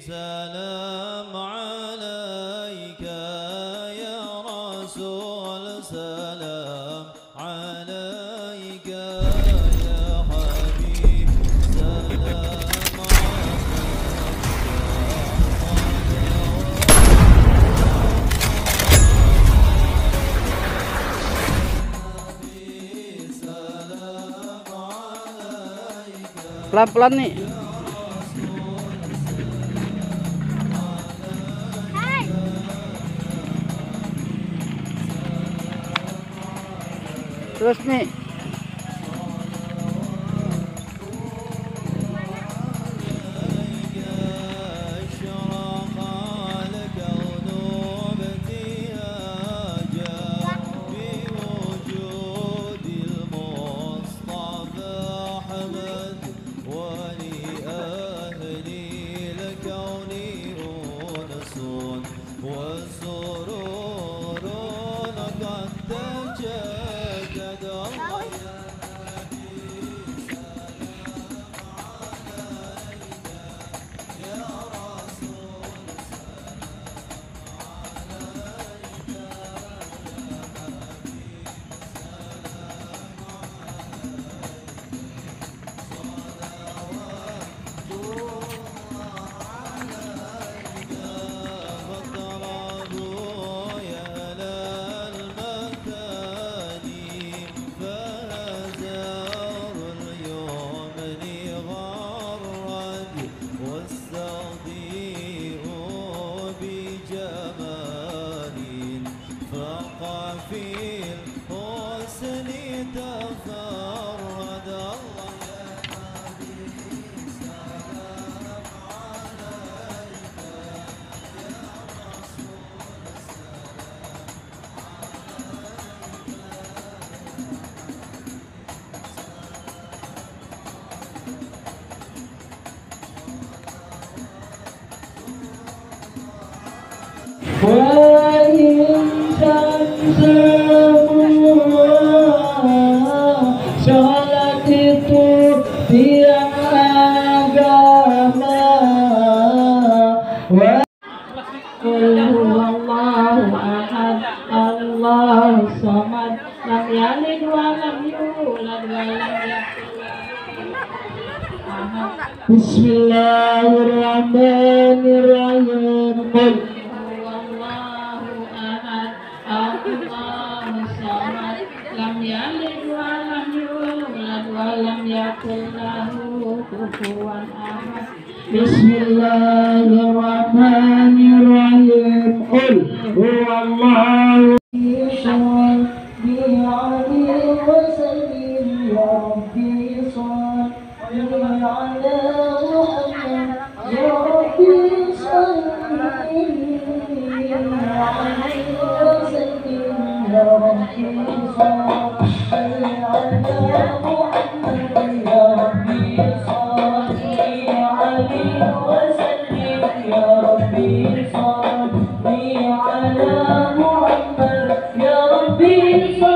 سلام عليك يا رسول سلام عليك يا حبيب سلام Pelan-pelan nih. Terus nih. Sholat itu tiang agama. Wallahu ahad, Allahu samad, lam yalid wa lam yulad wa lam yakul lahu ahad. Bismillahirrahmanirrahim. Wallahu ahad, Allahu samad, lam yalid wa lam yulad wa lam yakul lahu kufuwan ahad. Bismillahirrahmanirrahim. Qul huwallahu salli alaihi wa sallim ya rabbi salli ala Muhammad ya rabbi salli alaihi wa sallim ya rabbi salli ala Muhammad ya rabbi salli alaihi wa sallim ya rabbi salli ala Muhammad ya rabbi salli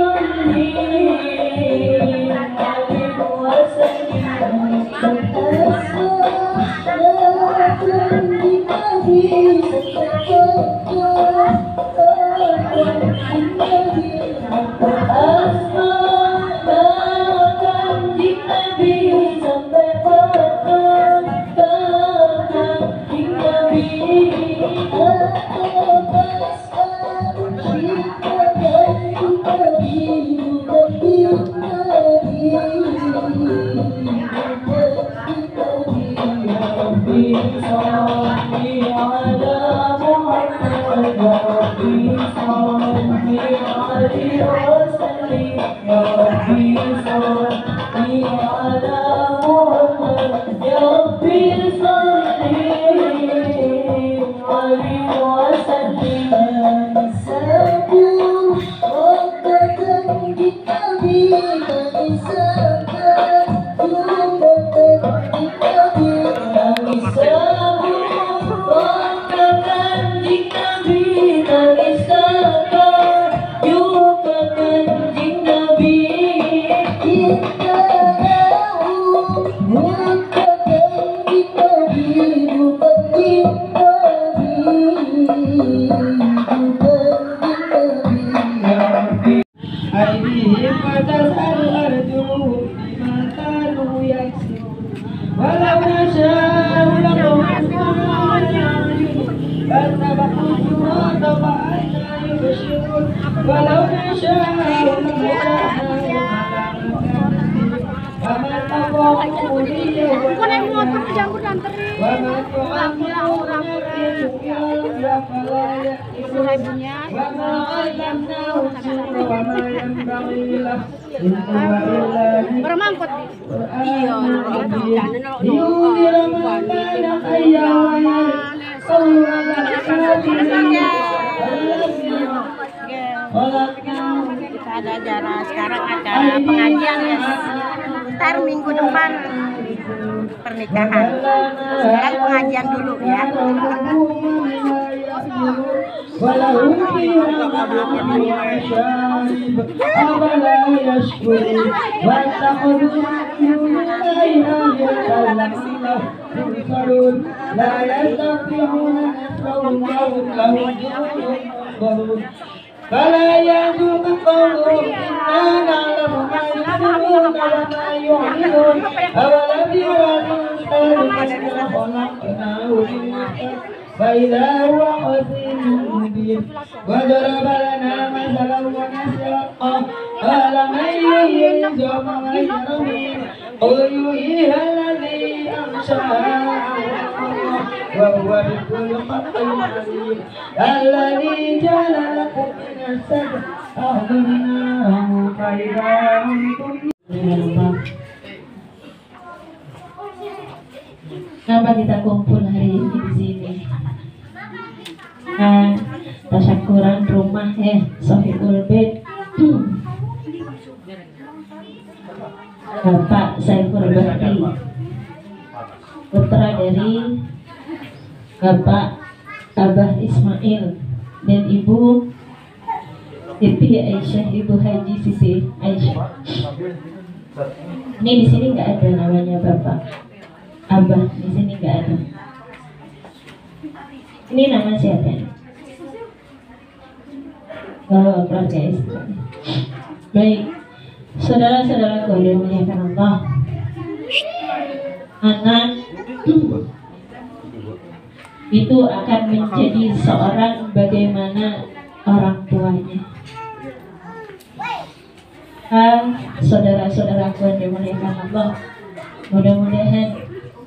alaihi wa ولو نشاء bermangkut iya kita ada acara sekarang acara pengajian ya ntar minggu depan pernikahan sekarang pengajian dulu ya ولهم فيها من مشارب أفلا يشكرون واتخذوا من دون الله ينصرون لا يستطيعون نصرهم وهم لهم جند منصرون فلا يعجبك قولهم إنا نعلم ما يسرون وما يعلنون أولم يروا الإنسان أنا خلقناه من نطفة فإذا هو خصيم مبين وضرب لنا مثلا ونسي خلقه قال من يحيي العظام وهي رميم قل يحييها الذي أنشأها وهو بكل خلق عليم الذي جعل لكم من السبع أخذناه فإذا أنتم Kenapa kita kumpul hari ini di sini? Tasyakuran rumah Sofiul Bait. Bapak Saiful Bakti, putra dari Bapak Abah Ismail dan Ibu Siti Aisyah, Ibu Haji Siti Aisyah. Ini di sini nggak ada namanya Bapak Abah, di sini nggak ada. Ini nama siapa? Oh, keluarga istri. Baik, saudara-saudaraku yang dimuliakan Allah, anak itu akan menjadi seorang bagaimana orang tuanya. Saudara-saudaraku yang dimuliakan Allah, mudah-mudahan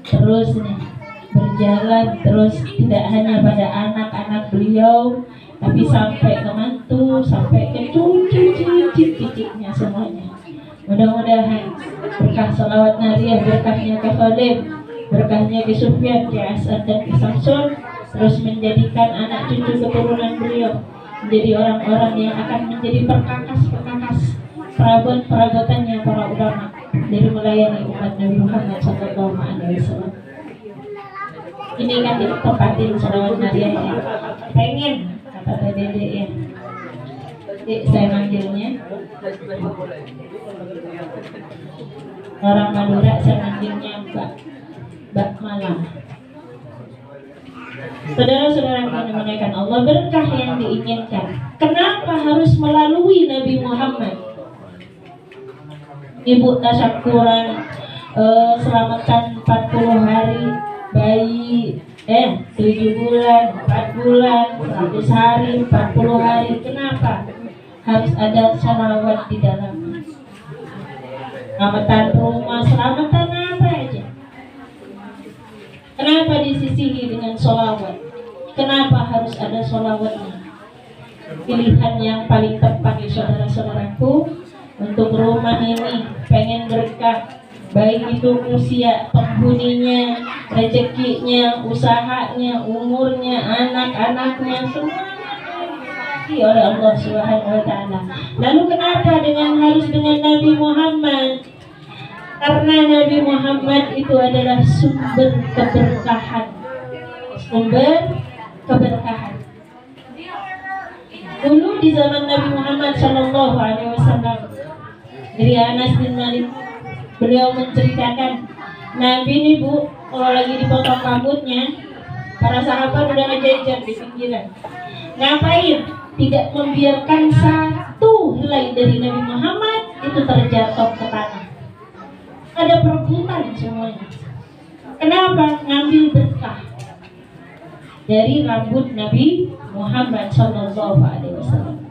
terus nih berjalan terus, tidak hanya pada anak-anak beliau, tapi sampai ke mantu, sampai ke cucu, cicit-cicitnya semuanya. Mudah-mudahan berkah salawat nariyah, berkahnya ke Khalid, berkahnya ke Sufyan, ke Asad dan ke Samsun, terus menjadikan anak cucu keturunan beliau menjadi orang-orang yang akan menjadi perkakas-perkakas perabot-perabotannya para ulama dari melayani umat Nabi Muhammad SAW. Ini kan ditempatin salawat nariyahnya. Pengen kata Dede ya. Saya manggilnya orang Madura, saya manggilnya Mbak Malam. Saudara-saudara yang dimuliakan Allah, berkah yang diinginkan kenapa harus melalui Nabi Muhammad? Ibu tasyakuran selamatan 40 hari bayi 7 bulan, 4 bulan, 100 hari, 40 hari. Kenapa harus ada salawat di dalamnya? Selamatan rumah, selamatan apa aja, kenapa disisihi dengan sholawat? Kenapa harus ada sholawatnya? Pilihan yang paling tepat ya saudara-saudaraku untuk rumah ini, pengen berkah, baik itu usia penghuninya, rezekinya, usahanya, umurnya, anak-anaknya, semuanya diberkati oleh Allah Subhanahu wa Ta'ala. Lalu kenapa harus dengan Nabi Muhammad? Karena Nabi Muhammad itu adalah sumber keberkahan. Sumber keberkahan. Dulu di zaman Nabi Muhammad Shallallahu Alaihi Wasallam, dari Anas bin Malik, beliau menceritakan, Nabi ini Bu, kalau lagi dipotong rambutnya, para sahabat udah ngejajar di pinggiran. Ngapain? Tidak membiarkan satu helai dari Nabi Muhammad itu terjatuh ke tanah. Ada perebutan semuanya. Kenapa? Ngambil berkah dari rambut Nabi Muhammad SAW.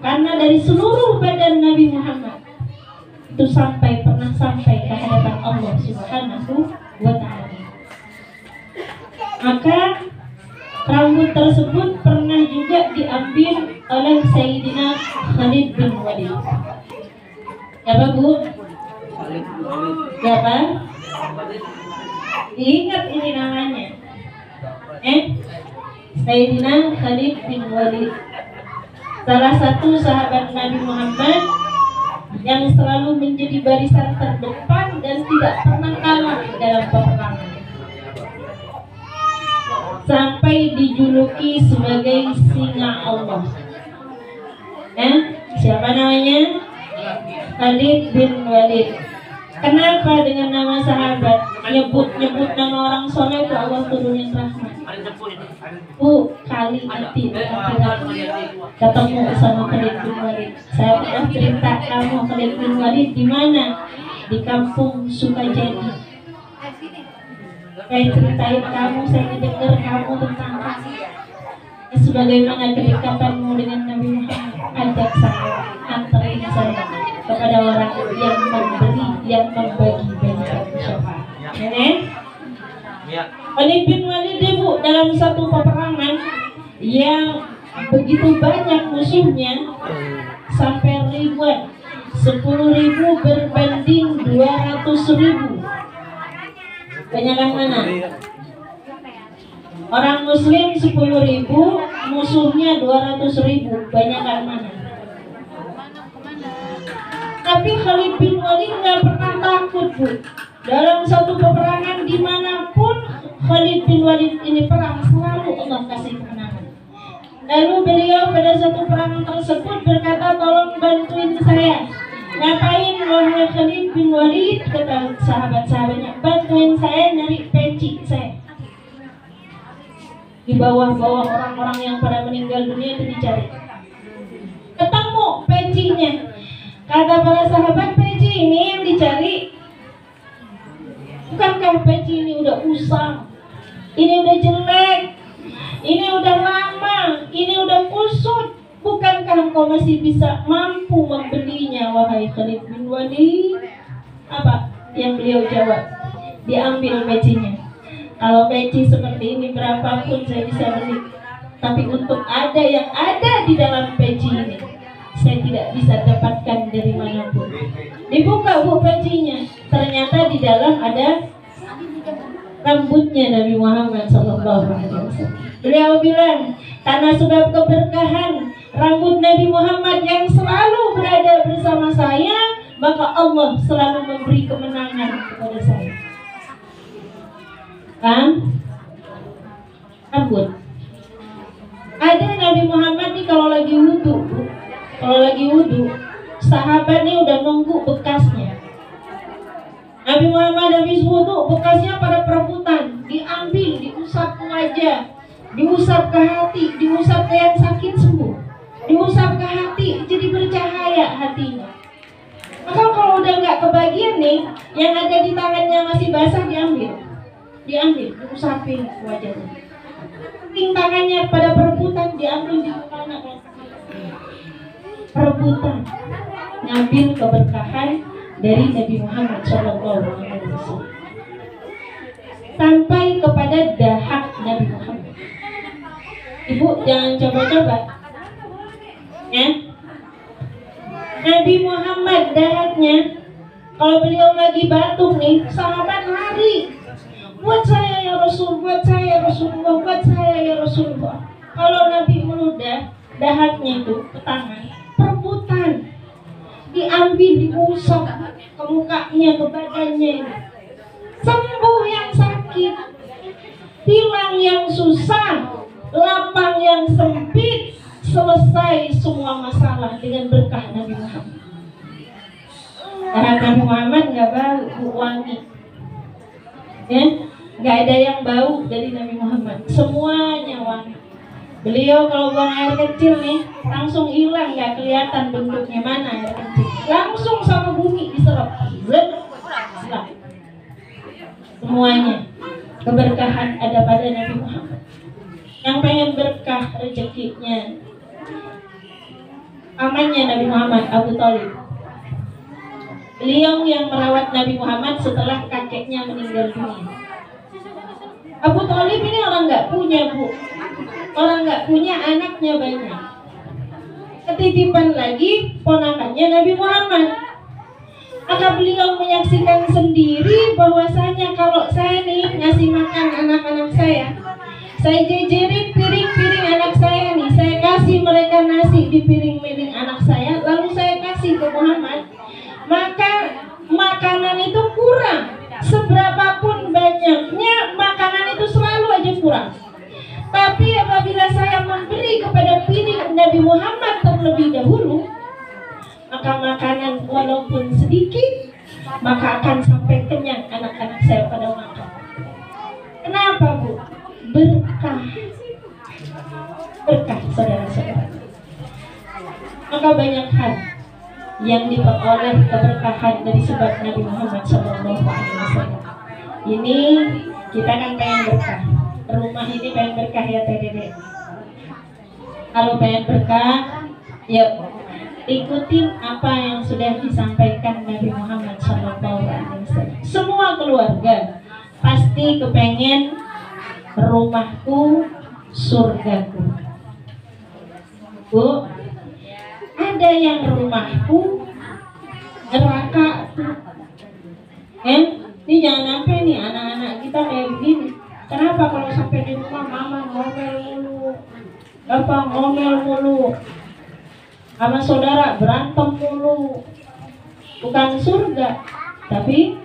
Karena dari seluruh badan Nabi Muhammad itu pernah sampai ke hadapan Allah Subhanahu wa Ta'ala. Maka rambut tersebut pernah juga diambil oleh Sayyidina Khalid bin Walid. Siapa Bu? Siapa? Diingat ini namanya. Sayyidina Khalid bin Walid, salah satu sahabat Nabi Muhammad yang selalu menjadi barisan terdepan dan tidak pernah kalah dalam peperangan, sampai dijuluki sebagai singa Allah. Siapa namanya? Khalid bin Walid. Kenapa dengan nama sahabat? Nyebut nama orang soleh itu Allah turunin rahmat. Kali nanti ketemu sama Khalid bin Walid. Saya pernah cerita kamu Khalid bin Walid di mana? Di kampung Sukajadi. Saya ceritain kamu, saya dengar kamu tentang sebagaimana kedekatanmu dengan Nabi Muhammad. Ajak saya, anterin saya kepada orang yang memberi, yang membagi-bagi syafaat. Khalid bin Walid Ibu dalam satu peperangan yang begitu banyak musuhnya sampai ribuan, 10.000 berbanding 200.000. Banyakan mana? Orang Muslim 10.000, musuhnya 200.000. Banyakan mana? Tapi Khalid bin Walid nggak pernah takut Bu. Dalam satu peperangan dimanapun Khalid bin Walid ini perang, selalu Allah kasih kemenangan. Lalu beliau pada satu perang tersebut berkata, tolong bantuin saya. Ngapain wahai Khalid bin Walid? Kata sahabat-sahabatnya, bantuin saya nyari peci saya. Di bawah-bawah orang-orang yang pada meninggal dunia itu dicari. Ketemu pecinya. Kata para sahabat, peci ini yang dicari. Bukankah peci ini udah usang, ini udah jelek, ini udah lama, ini udah kusut? Bukankah engkau masih bisa mampu membelinya wahai Khalid bin Walid? Apa yang beliau jawab? Diambil pecinya. Kalau peci seperti ini berapapun saya bisa beli, tapi untuk ada yang ada di dalam peci ini saya tidak bisa dapatkan dari manapun. Dibuka Bu pecinya, ternyata di dalam ada rambutnya Nabi Muhammad SAW. Beliau bilang, karena sebab keberkahan rambut Nabi Muhammad yang selalu berada bersama saya, maka Allah selalu memberi kemenangan kepada saya. Rambut. Ada Nabi Muhammad nih kalau lagi wudhu, sahabat nih udah nunggu bekasnya. Nabi Muhammad habis wudhu, bekasnya pada perebutan, diambil, diusap ke wajah, diusap ke hati, diusap ke yang sakit sembuh, diusap ke hati, jadi bercahaya hatinya. Maka kalau udah nggak kebagian nih, yang ada di tangannya masih basah diambil, diusapin ke wajahnya. Tangannya pada perebutan, diambil di mana? Perebutan, ngambil keberkahan dari Nabi Muhammad SAW sampai kepada dahak Nabi Muhammad. Ibu jangan coba-coba, ya. Nabi Muhammad dahaknya, kalau beliau lagi batuk nih, sahabat lari, buat saya ya Rasul, buat saya ya Rasulullah, buat saya ya Rasulullah. Kalau Nabi meludah, dahaknya itu ke tangan, perebutan, diambil, diusap ke mukanya, ke badannya, sembuh yang sakit, hilang yang susah, lapang yang sempit, selesai semua masalah dengan berkah Nabi Muhammad. Dahak Nabi Muhammad nggak bau, wangi, ya, nggak ada yang bau dari Nabi Muhammad, semuanya wangi. Beliau kalau buang air kecil nih, langsung hilang, nggak kelihatan bentuknya mana air kecil, langsung sama bumi diserap, semuanya. keberkahan ada pada Nabi Muhammad. Yang pengen berkah rezekinya, pamannya Nabi Muhammad, Abu Thalib. Beliau yang merawat Nabi Muhammad setelah kakeknya meninggal dunia. Abu Thalib ini orang nggak punya, Bu. Orang nggak punya, anaknya banyak. Ketitipan lagi ponakannya Nabi Muhammad. Maka beliau menyaksikan sendiri bahwasanya kalau saya nih ngasih makan anak-anak saya jejerin piring-piring anak saya nih, saya kasih mereka nasi di piring-piring anak saya, lalu saya kasih ke Muhammad, maka makanan itu kurang. Seberapapun banyaknya, makanan itu selalu aja kurang. Tapi apabila saya memberi kepada piring Nabi Muhammad terlebih dahulu, maka makanan walaupun sedikit, maka akan sampai kenyang anak-anak saya pada makan. Kenapa, Bu? Berkah. Berkah, saudara-saudara. Maka banyak hal yang diperoleh keberkahan dari sebab Nabi Muhammad SAW. Ini kita kan pengen berkah. Rumah ini pengen berkah ya Teh Dede. Kalau pengen berkah, yuk ikutin apa yang sudah disampaikan Nabi Muhammad SAW. Semua keluarga pasti kepengen rumahku surgaku. Bu, ada yang rumahku neraka. Ini jangan sampai nih anak-anak kita kayak begini. Kenapa kalau sampai di rumah mama ngomel mulu, bapak ngomel mulu, sama saudara berantem mulu? Bukan surga, tapi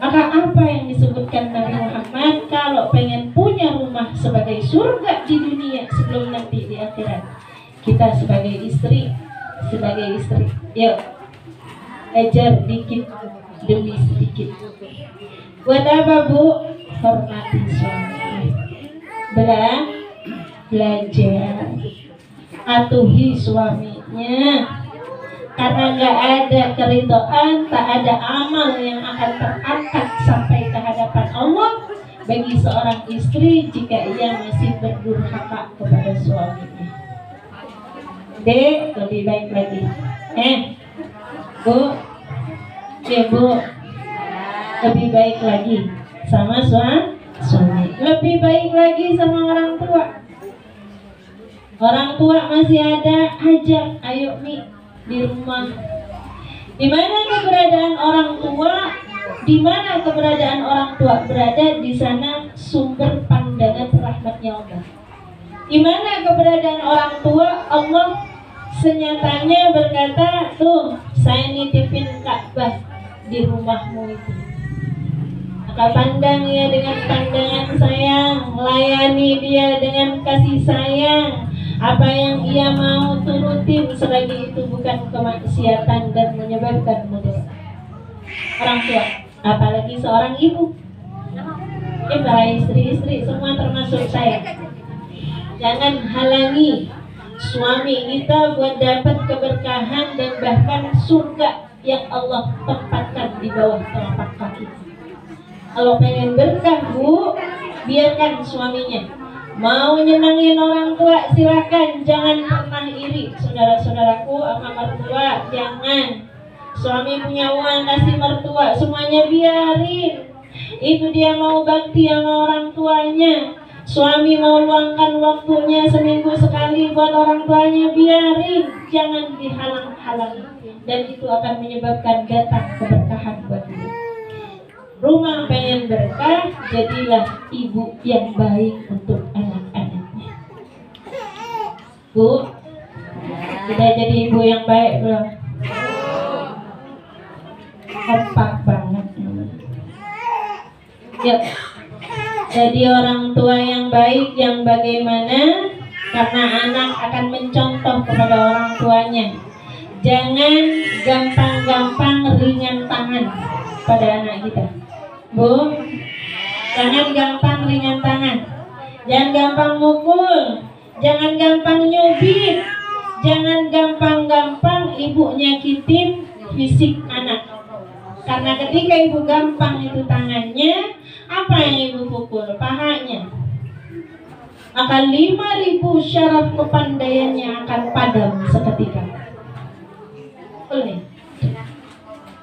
maka apa yang disebutkan Nabi Muhammad, kalau pengen punya rumah sebagai surga di dunia sebelum nanti di akhirat, kita sebagai istri, yuk ajar dikit demi sedikit. Buat apa, Bu? Hormati suami, belajar, atuhi suaminya. Karena nggak ada keridhaan, tak ada amal yang akan terangkat sampai ke hadapan Allah bagi seorang istri jika ia masih berdurhaka kepada suaminya. Dek, lebih baik lagi. Bu, ya Bu, lebih baik lagi sama suami. Lebih baik lagi sama orang tua. Orang tua masih ada, ajak, ayo nih di rumah. Di mana keberadaan orang tua? Di mana keberadaan orang tua berada, di sana sumber pandangan rahmatnya Allah. Di mana keberadaan orang tua, Allah senyatanya berkata, tuh saya nitipin Ka'bah di rumahmu itu. Maka pandang ya dengan pandangan sayang, layani dia dengan kasih sayang. Apa yang ia mau turutin selagi itu bukan kemaksiatan dan menyebabkan mudarat. Orang tua, apalagi seorang ibu. Para istri-istri semua termasuk saya. Jangan halangi suami kita buat dapat keberkahan dan bahkan surga yang Allah tempatkan di bawah telapak kaki. Kalau pengen berkah, Bu, biarkan suaminya. Mau nyenangin orang tua silakan, jangan pernah iri. Saudara-saudaraku sama mertua, jangan. Suami punya uang kasih mertua, semuanya biarin. Itu dia mau bakti sama orang tuanya. Suami mau luangkan waktunya seminggu sekali buat orang tuanya, biarin. Jangan dihalang-halangi. Dan itu akan menyebabkan datang keberkahan buat dia. Rumah pengen berkah, jadilah ibu yang baik untuk anak-anaknya. Bu, kita jadi ibu yang baik belum? Kompak banget. Yuk, jadi orang tua yang baik yang bagaimana? Karena anak akan mencontoh kepada orang tuanya. Jangan gampang-gampang ringan tangan pada anak kita. Bu, jangan gampang ringan tangan. Jangan gampang mukul. Jangan gampang nyubit. Jangan gampang-gampang ibu nyakitin fisik anak. Karena ketika ibu gampang itu tangannya, apa yang ibu pukul? Pahanya. Maka 5.000 syaraf kepandaiannya akan padam seketika. Betul nih.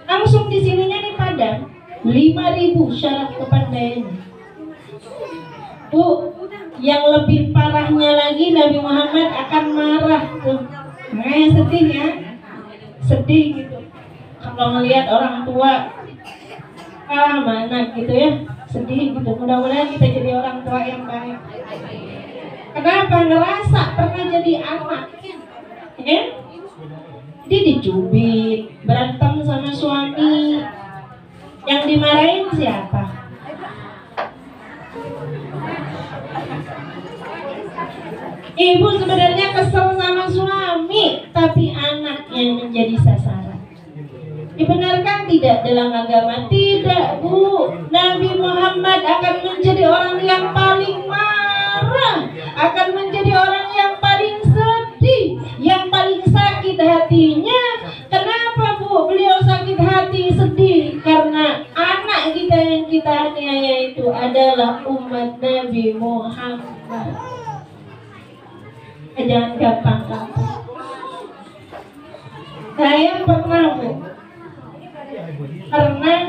Langsung di sininya nih padam. 5.000 syaraf kepandaiannya. Bu, yang lebih parahnya lagi Nabi Muhammad akan marah tuh. Makanya sedih ya. Sedih gitu. Kalau ngelihat orang tua kalah sama anak gitu ya, sedih gitu. Mudah-mudahan kita jadi orang tua yang baik. Kenapa? Ngerasa pernah jadi anak ya? Dia dicubit, berantem sama suami. Yang dimarahin siapa? Ibu sebenarnya kesel sama suami, tapi anak yang menjadi sasaran. Dibenarkan tidak dalam agama? Tidak, Bu. Nabi Muhammad akan menjadi orang yang paling marah, akan menjadi orang yang paling sedih, yang paling sakit hatinya. Kenapa, Bu? Beliau sakit hati, sedih karena anak kita yang kita aniaya itu adalah umat Nabi Muhammad. Jangan gampang-gampang. Saya pernah, Bu,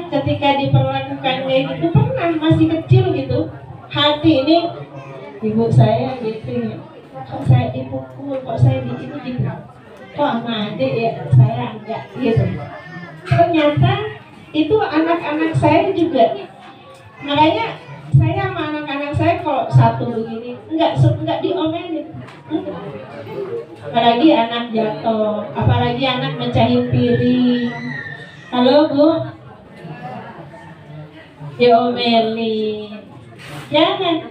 ketika diperlakukan kayak gitu, pernah masih kecil gitu, hati ini ibu saya gitu ya, kok saya dipukul, kok saya di ini gitu, kok sama adik ya saya enggak gitu. Ternyata itu anak-anak saya juga. Makanya saya sama anak-anak saya kalau satu begini enggak diomelin. Apalagi anak jatuh, apalagi anak mecahin piring. Halo Bu, diomelin. Jangan,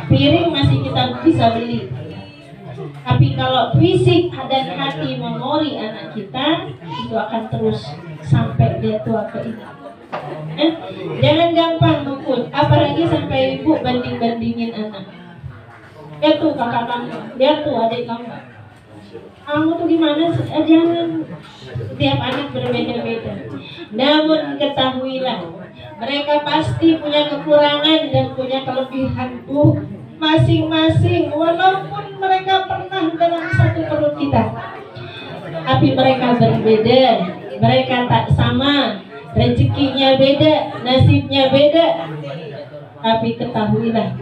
piring masih kita bisa beli. Tapi kalau fisik dan hati memori anak kita, itu akan terus sampai dia tua ke ini. Jangan gampang mukul, apalagi sampai ibu banding-bandingin anak. Dia tuh kakak kamu, dia tuh adik kamu. Kamu tuh gimana sih? Jangan. Setiap anak berbeda-beda. Namun ketahuilah, mereka pasti punya kekurangan dan punya kelebihan masing-masing. Walaupun mereka pernah dalam satu perut kita, tapi mereka berbeda. Mereka tak sama. Rezekinya beda, nasibnya beda. Tapi ketahuilah,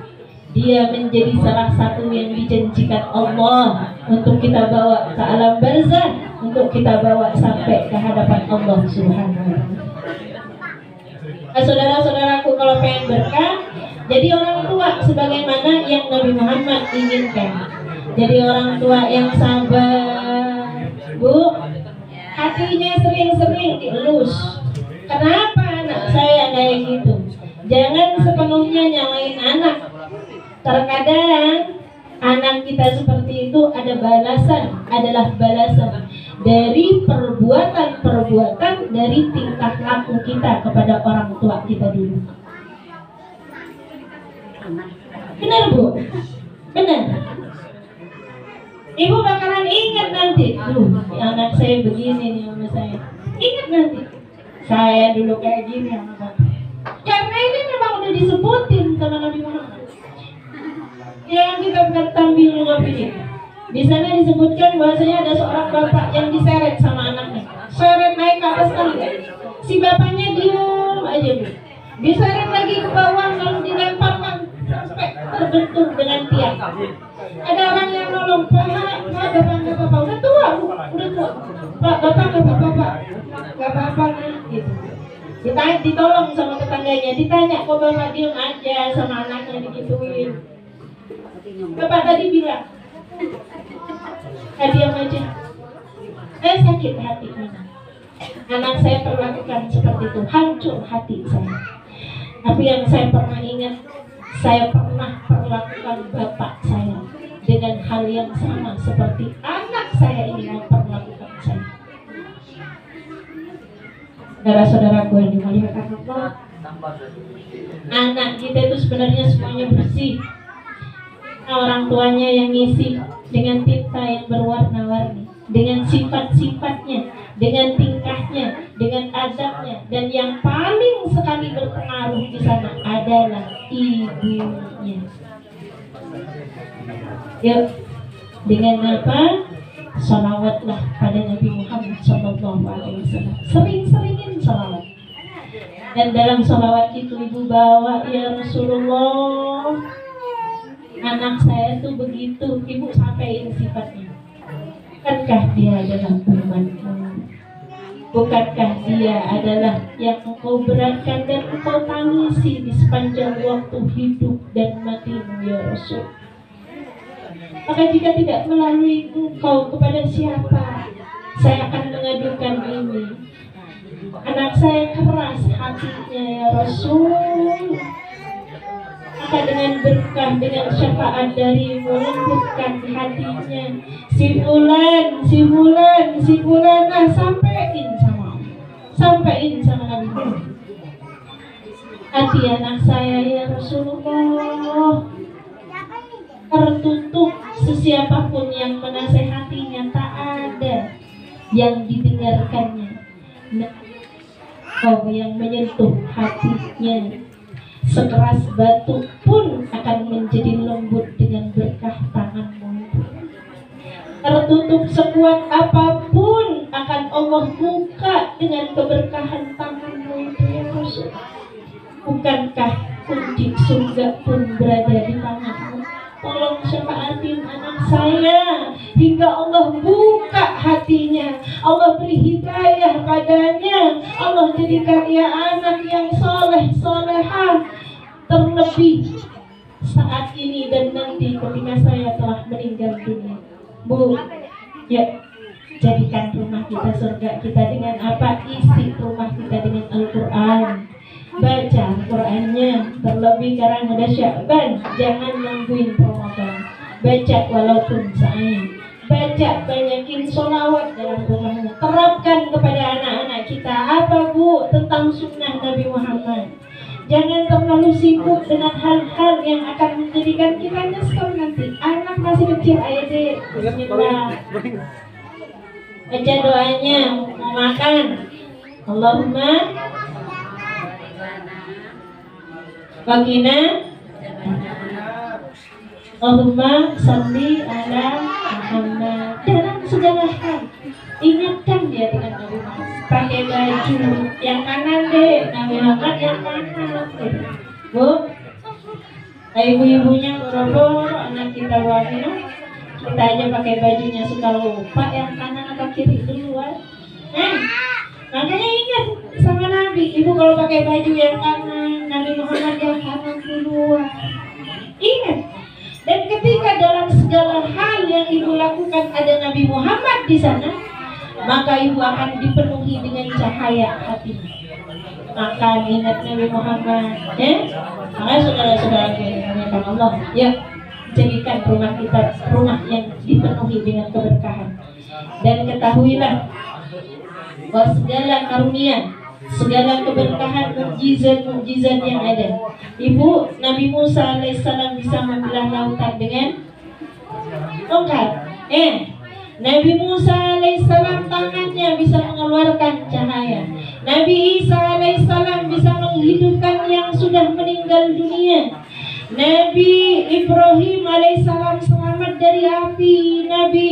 dia menjadi salah satu yang dijanjikan Allah untuk kita bawa ke alam barzah, untuk kita bawa sampai ke hadapan Allah Subhanahu wa Ta'ala. Saudara-saudaraku, kalau pengen berkah, jadi orang tua sebagaimana yang Nabi Muhammad inginkan. Jadi orang tua yang sabar, Bu. Hatinya sering-sering dielus. Kenapa anak saya kayak gitu? Jangan sepenuhnya nyalain anak. Terkadang anak kita seperti itu adalah balasan dari perbuatan dari tingkah laku kita kepada orang tua kita dulu. Benar, Bu? Benar. Ibu bakalan ingat nanti, anak saya begini nih sama saya. Ingat nanti, saya dulu kayak gini sama Bapak. Karena ini memang udah disebutin sama Nabi Muhammad. Yang kita tampil ngopi. Di sana disebutkan bahwasanya ada seorang bapak yang diseret sama anaknya. Seret naik ke atas tangga. Si bapaknya diam aja, Bu. Diseret lagi ke bawah lalu dilemparkan sampai terbentur dengan tiang. Ada orang yang nolong, Pak, bapak nggak apa-apa, udah tua, Bu. Udah tua. Pak, bapak nggak apa-apa, nggak apa-apa, gitu. Ditolong sama tetangganya, ditanya kok bapak diem aja sama anaknya digituin. Bapak tadi bilang, diam aja. Saya sakit hati mana. Anak saya perlakukan seperti itu, hancur hati saya. Tapi yang saya pernah ingat, saya pernah perlakukan bapak saya dengan hal yang sama seperti anak saya ini memperlakukan saya. Saudara-saudaraku yang dimuliakan Allah, anak kita itu sebenarnya semuanya bersih. Orang tuanya yang ngisi dengan tinta yang berwarna-warni, dengan sifat-sifatnya, dengan tingkahnya, dengan adabnya, dan yang paling sekali berpengaruh di sana adalah ibunya. Yuk, dengan apa? Salawatlah pada Nabi Muhammad SAW. Sering-seringin salawat. Dan dalam salawat itu ibu bawa, ya Rasulullah, anak saya tuh begitu, ibu sampaikan sifatnya. Bukankah dia adalah umatmu? Bukankah dia adalah yang engkau beratkan dan engkau tangisi di sepanjang waktu hidup dan matimu, ya Rasul? Maka jika tidak melalui engkau, kepada siapa saya akan mengadukan ini? Anak saya keras hatinya, ya Rasul. Maka dengan berkah, dengan syafaat darimu, lembutkan hatinya. Si fulan, nah sampaikan sama Nabi Muhammad. Hati anak saya, ya Rasulullah, tertutup, sesiapapun yang menasehatinya tak ada yang didengarkannya. Kau yang menyentuh hatinya, sekeras batu pun akan menjadi lembut dengan berkah tanganmu. Tertutup sekuat apapun akan Allah buka dengan keberkahan tanganmu itu, ya Rasul. Bukankah kunci surga pun berada di tanganmu? Tolong syafaatin anak saya hingga Allah buka hatinya, Allah beri hidayah padanya, Allah jadikan ia anak yang soleh solehah, terlebih saat ini dan nanti ketika saya telah meninggal dunia. Bu, ya, jadikan rumah kita surga kita dengan apa? Isi rumah kita dengan Al-Quran. Baca Al-Qurannya, terlebih sekarang udah Sya'ban, jangan nungguin Ramadan. Baca walaupun saya. Baca, banyakin sholawat dalam rumahmu. Terapkan kepada anak-anak kita. Apa Bu? Tentang sunnah Nabi Muhammad. Jangan terlalu sibuk dengan hal-hal yang akan menjadikan kita nyesel nanti. Anak masih kecil, ayo deh. Bismillah. Baca doanya, mau makan. Allahumma Wakina Allahumma salli ala Muhammad. Dalam segala hal ingatkan dia dengan Nabi Muhammad. Pakai baju yang kanan deh, Nabi Muhammad yang kanan deh. Bu, ibu-ibunya boro-boro anak kita Wakina, kita aja pakai bajunya suka lupa yang kanan atau kiri duluan. Makanya ingat sama Nabi, ibu kalau pakai baju yang kanan, Nabi Muhammad yang kanan duluan. Ingat. Dan ketika dalam segala hal yang ibu lakukan ada Nabi Muhammad di sana, maka ibu akan dipenuhi dengan cahaya hati. Maka ingat Nabi Muhammad, makanya saudara-saudara yang Allah, ya, jadikan rumah kita rumah yang dipenuhi dengan keberkahan. Dan ketahuilah bahwa segala karunia, segala keberkahan, mukjizat yang ada. Ibu, Nabi Musa alaihissalam bisa membelah lautan dengan tongkat. Nabi Musa alaihissalam tangannya bisa mengeluarkan cahaya. Nabi Isa alaihissalam bisa menghidupkan yang sudah meninggal dunia. Nabi Ibrahim alaihissalam selamat dari api. Nabi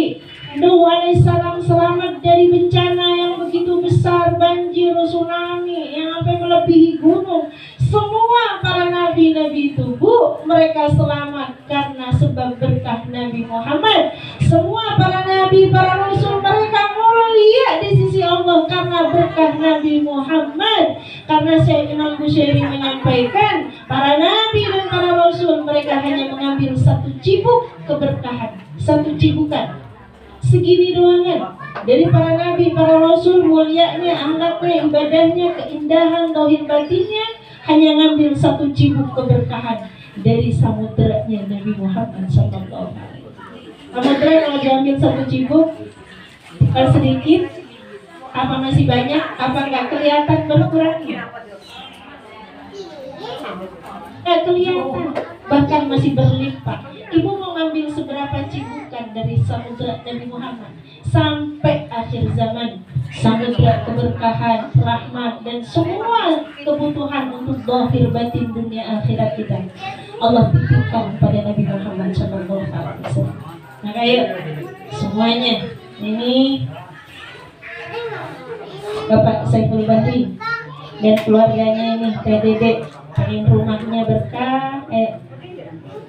Nuh alaihissalam selamat dari bencana yang begitu besar, banjir, tsunami yang sampai melebihi gunung. Semua para nabi-nabi itu, Bu, mereka selamat karena sebab berkah Nabi Muhammad. Semua para nabi, para rasul, mereka mulia di sisi Allah karena berkah Nabi Muhammad. Karena Syekh Imam Bushairi menyampaikan, para nabi dan para rasul mereka hanya mengambil satu cibuk keberkahan, satu cibukan segini doangan dari para nabi, para rasul, mulianya, akhlaknya, ibadahnya, keindahan, tauhid batinnya, hanya ngambil satu cibuk keberkahan dari samudranya Nabi Muhammad SAW. Samudra kalau diambil satu cibuk, kalau sedikit, apa masih banyak, apa nggak kelihatan berkurangnya? Nggak kelihatan, bahkan masih berlimpah. Ibu mau ngambil seberapa cibukan dari samudra Nabi Muhammad sampai akhir zaman, samudra keberkahan, rahmat, dan semua kebutuhan untuk zahir batin dunia akhirat kita Allah titipkan pada Nabi Muhammad SAW. Maka yuk semuanya, ini Bapak Saiful Bahri dan keluarganya ini, Teh Dede, pengen rumahnya berkah,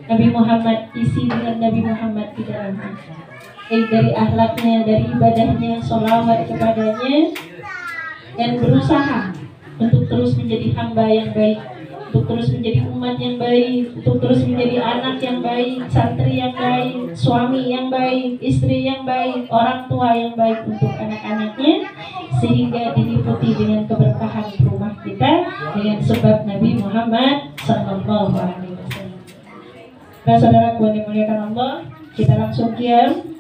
Nabi Muhammad, isi dengan Nabi Muhammad di dalamnya. Dari akhlaknya, dari ibadahnya, sholawat kepadanya, dan berusaha untuk terus menjadi hamba yang baik, untuk terus menjadi umat yang baik, untuk terus menjadi anak yang baik, santri yang baik, suami yang baik, istri yang baik, orang tua yang baik untuk anak-anaknya, sehingga diliputi dengan keberkahan rumah kita dengan sebab Nabi Muhammad Sallallahu Alaihi Wasallam. Nah, saudaraku yang dimuliakan Allah, kita langsung qiyam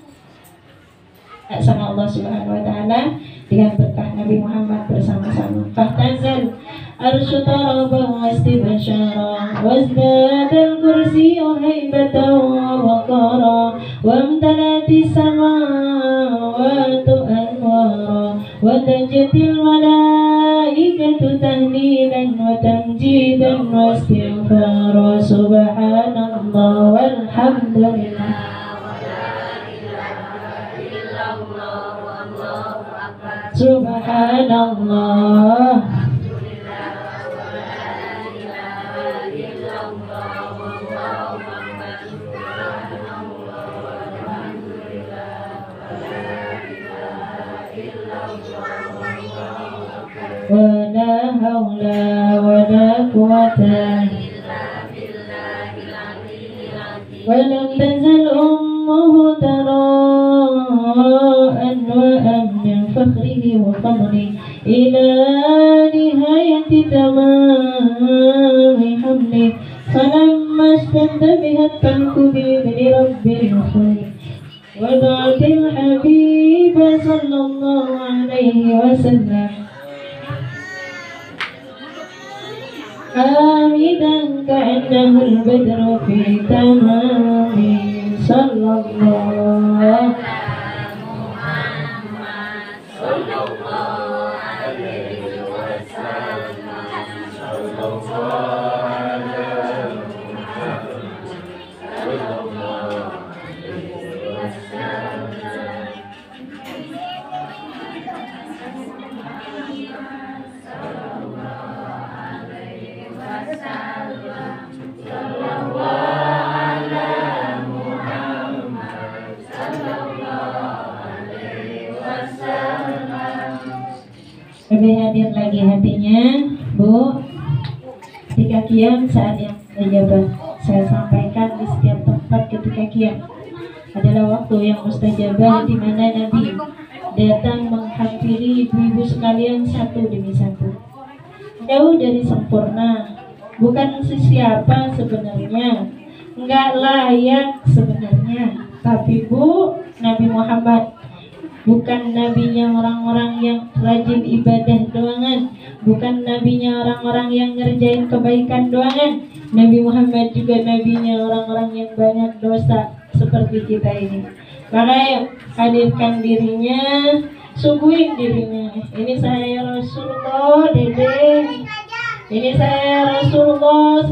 sama Allah Subhanahu wa taala dengan berkah Nabi Muhammad bersama-sama. Fahtazal arsyu tarabah wastibsyara wazdadal kursiyyu haibatan wa waqara wamtalatis samawati anwara wa tajatil malaikatu tahlilan wa tamjidan wa istighfara subhanallah walhamdulillah. Subhanallah. Wa la hawla wa la quwwata wa lam tazal ummuhu tara'an wa min fakhrihi wa fadli ila nihayati tamami hamli falamma ishtadda biha tankubi bi rabbil khulq wa da'atil habib sallallahu alaihi wasallam hamidan ka'annahu al-badru fi tamami sallallahu lebih hadir lagi hatinya, Bu. Ketika qiyam saat yang mustajabah, saya sampaikan di setiap tempat ketika qiyam adalah waktu yang mustajabah, di mana Nabi datang menghampiri ibu-ibu sekalian satu demi satu. Jauh dari sempurna, bukan siapa sebenarnya, enggak layak sebenarnya, tapi Bu, Nabi Muhammad bukan nabinya orang-orang yang rajin ibadah doangan, bukan nabinya orang-orang yang ngerjain kebaikan doangan. Nabi Muhammad juga nabinya orang-orang yang banyak dosa seperti kita ini. Maka hadirkan dirinya, suguhin dirinya. Ini saya Rasulullah, Dede. Ini saya Rasulullah.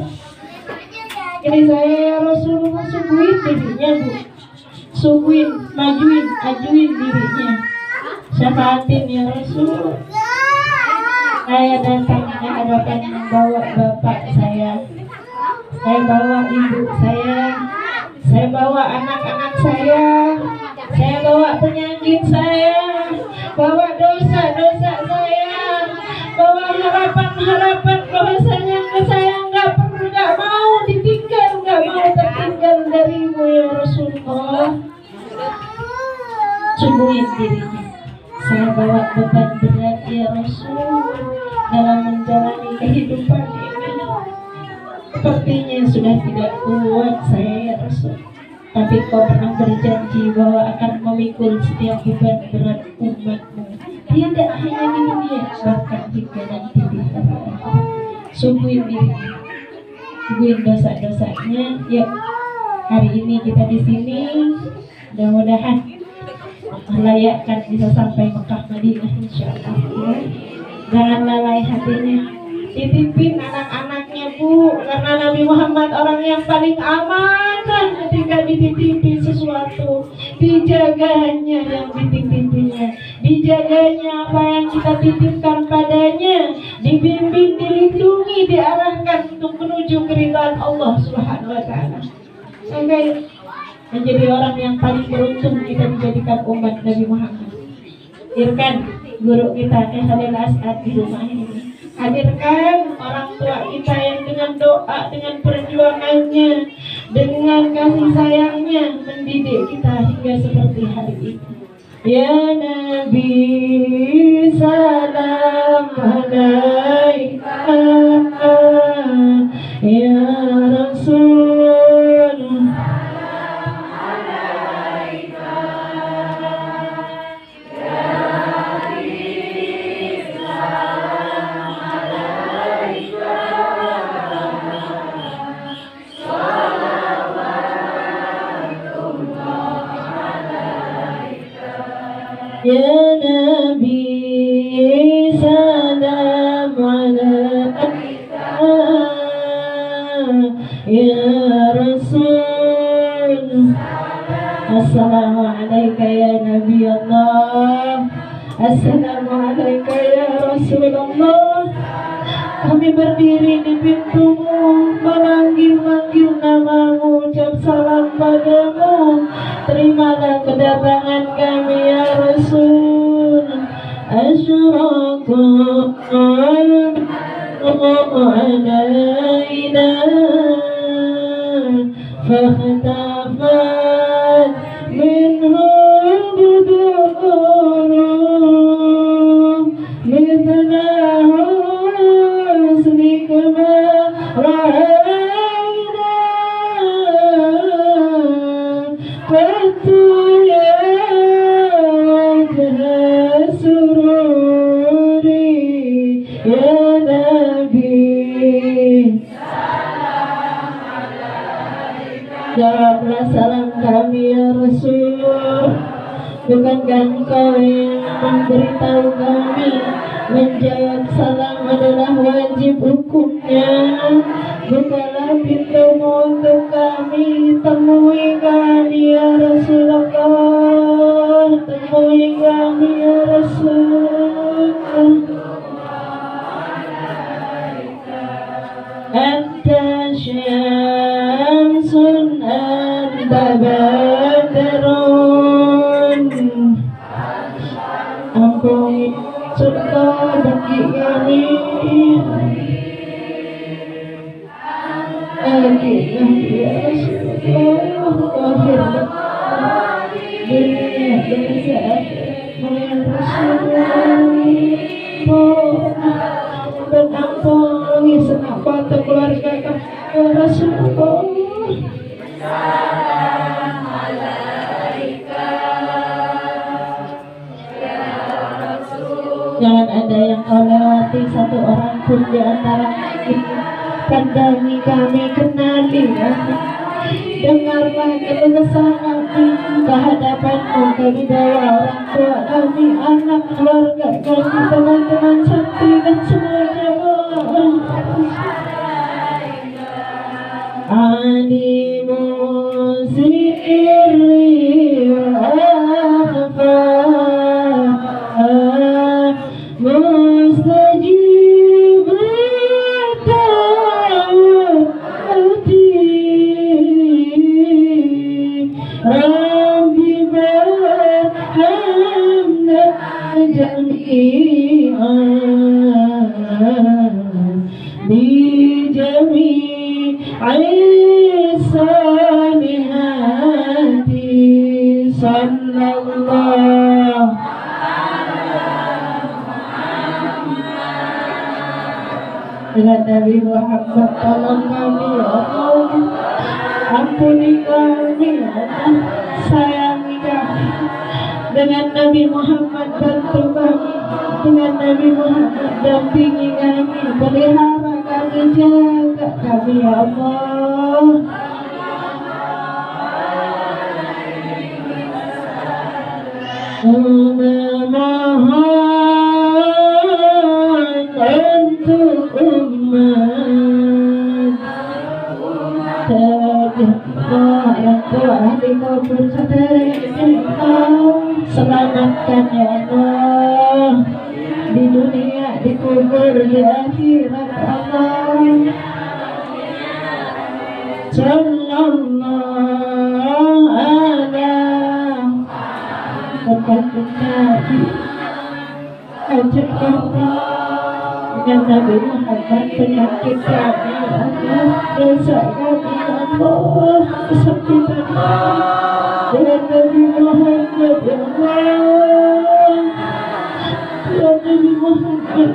Ini saya Rasulullah, suguhin dirinya, Bu. Suguhin, majuin, ajuin dirinya. Syafaatin ya Rasul. Saya datang ke hadapan membawa bapak saya bawa ibu saya bawa anak-anak saya bawa penyakit saya, bawa dosa-dosa saya, bawa harapan-harapan bahwasanya saya nggak mau ditinggal, nggak mau tertinggal darimu ya Rasulullah. Sungguhin dirinya, saya bawa beban berat ya Rasul dalam menjalani kehidupan ini. Sepertinya sudah tidak kuat saya ya Rasul, tapi kau pernah berjanji bahwa akan memikul setiap beban berat umatmu, tidak hanya di dunia, bahkan juga nanti di akhirat. Sungguhin dirinya, sungguhin dosa-dosanya. Yuk, hari ini kita di sini, mudah-mudahan layakkan bisa sampai Mekah Madinah insyaallah. Jangan lalai hatinya. Dititipin anak-anaknya Bu, karena Nabi Muhammad orang yang paling aman kan ketika dititipi sesuatu, dijaganya yang dititipinya, dijaganya apa yang kita titipkan padanya, dibimbing, dilindungi, diarahkan untuk menuju keridhaan Allah Subhanahu wa taala. Sampai menjadi orang yang paling beruntung kita dijadikan umat Nabi Muhammad. Irkan guru kita Khalil As'ad di rumah ini. Hadirkan orang tua kita yang dengan doa, dengan perjuangannya, dengan kasih sayangnya mendidik kita hingga seperti hari ini. Ya Nabi salam alaika, ya Rasul ya Nabi salam alaika, ya Rasul. Assalamualaikum ya Nabi Allah, Assalamualaikum ya Rasulullah. Kami berdiri di pintumu, memanggil-manggil namamu, ucap salam padamu. Terimalah kedatangan kami ya Rasul. Asyraqal alaina fakhtafat minhu al-buduru mithlahu aslikama ra'ayna fatu ya wajha sururi ya Nabi. Jawablah salam kami ya Rasul. Bukankah engkau yang memberitahu kami menjawab salam adalah wajib hukumnya? Bukalah pintumu untuk kami, temui kami ya Rasulullah, temui kami ya Rasul. Anta syamsun anta badrun, ampuni surga bagi kami. Akhirnya ya Rasulullah, dunia dan dan ampuni segenap batu keluarga kami ya Rasulullah. Jangan ada yang kau lewati satu orang pun di antara kita. Pandangi kami, kenali kami, dengarlah keluh kami, kehadapanmu kami bawa orang tua kami, anak keluarga kami, teman-teman santri dan semua jamaah. Alimu sirri wa akhfa mustajib da'wati Rabbi barhamna jami'an bi jami'i salihati sallallahu dengan Nabi Muhammad. Tolong kami ya Allah, ampuni kami ya Allah, sayangi kami. Dengan Nabi Muhammad bantu kami, dengan Nabi Muhammad dampingi kami, pelihara kami, jaga kami ya Allah. Memohon untuk umat orang tua ahli kubur saudara selamatkan ya Allah di dunia, di kubur, di akhirat Allah. Sallallahu alaihi Nabi ajak kami dengan Nabi Muhammad penyakit kami Allah, dosa kami Allah, kesakitan dengan Nabi Muhammad Allah, ya Nabi Muhammad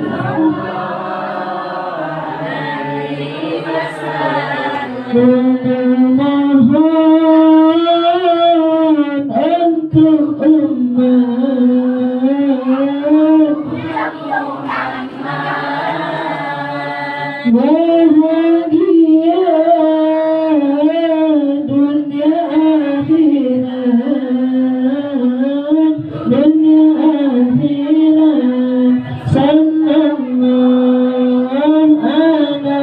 memohon untuk umat bahagia dunia akhirat, dunia akhirat. Sallallahu ala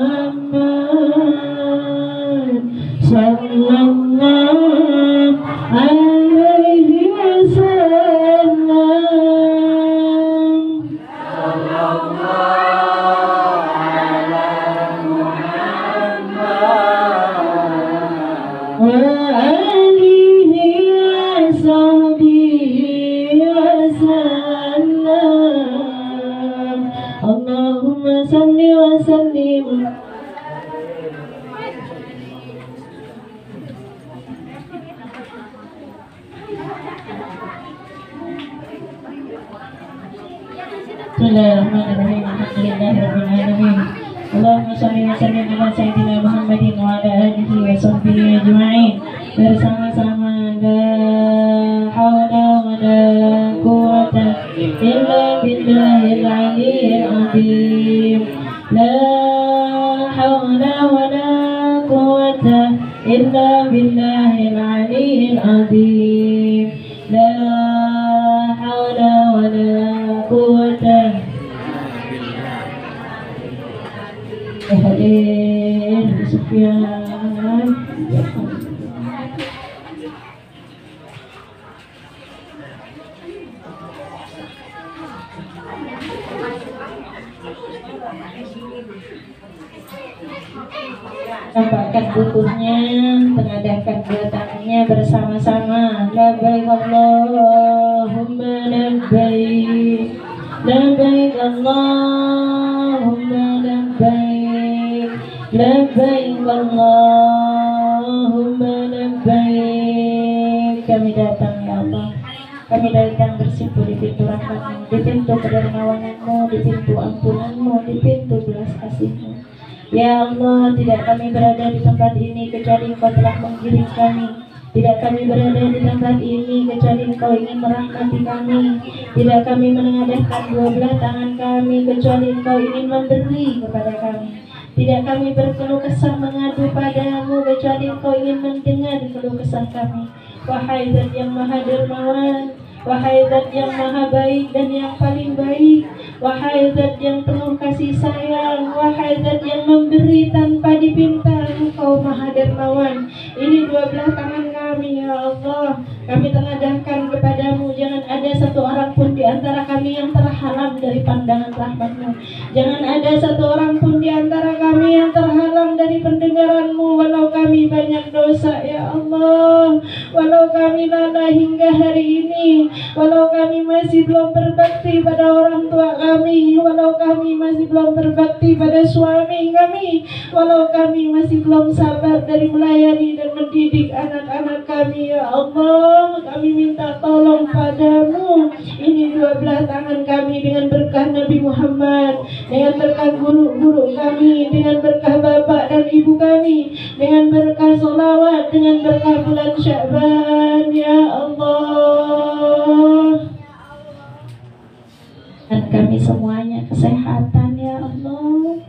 Muhammad, sallallahu alaihi wasallam. Wa alihi wa sahbihi wasallam. Allahumma salli wa sallim. Bismillahirrahmanirrahim. Alhamdulillahirabbil alamin. Allahumma shalli wa sallim ala sayyidina Muhammadin wa ala alihi wa sahbihi ajma'in. Bersama-sama la haula wa la quwwata illa billahil aliyyil azim. La haula wa la quwwata illa billahil aliyyil azim. La haula wa la quwwata. Hadir Sufyan. Nampakkan butuhnya, tengadahkan dua tangannya bersama-sama. Labbaik Allahumma labbaik, labbaik Allahumma labbaik, labbaik Allahumma labbaik. Kami datang ya Allah, kami datang bersimpuh di pintu rahmat-Mu, di pintu kedermawanan-Mu, di pintu ampunan-Mu, di pintu belas kasih-Mu. Ya Allah, tidak kami berada di tempat ini kecuali Engkau telah menggiring kami. Tidak kami berada di tempat ini kecuali Engkau ingin merahmati kami. Tidak kami menengadahkan dua belah tangan kami kecuali Engkau ingin memberi kepada kami. Tidak kami berkeluh kesah mengadu padamu kecuali Engkau ingin mendengar keluh kesah kami. Wahai Zat yang Maha Dermawan, wahai Zat yang Maha Baik dan yang paling baik, wahai Zat yang penuh kasih sayang, wahai Zat yang memberi tanpa dipinta, Engkau Maha Dermawan. Ini dua belah tangan kami ya Allah, kami tengadahkan kepadamu. Jangan ada satu orang pun di antara kami yang terhalang dari pandangan rahmat-Mu. Jangan ada satu orang pun di antara kami yang terhalang dari pendengaran-Mu. Walau kami banyak dosa ya Allah, walau kami lalai hingga hari ini, walau kami masih belum berbakti pada orang tua kami, walau kami masih belum berbakti pada suami kami, walau kami masih belum sabar dari melayani dan mendidik anak-anak kami ya Allah, kami minta tolong padamu. Ini dua belah tangan kami dengan berkah Nabi Muhammad, dengan berkah guru-guru kami, dengan berkah bapak dan ibu kami, dengan berkah sholawat, dengan berkah bulan Sya'ban ya Allah. Dan kami semuanya kesehatan ya Allah,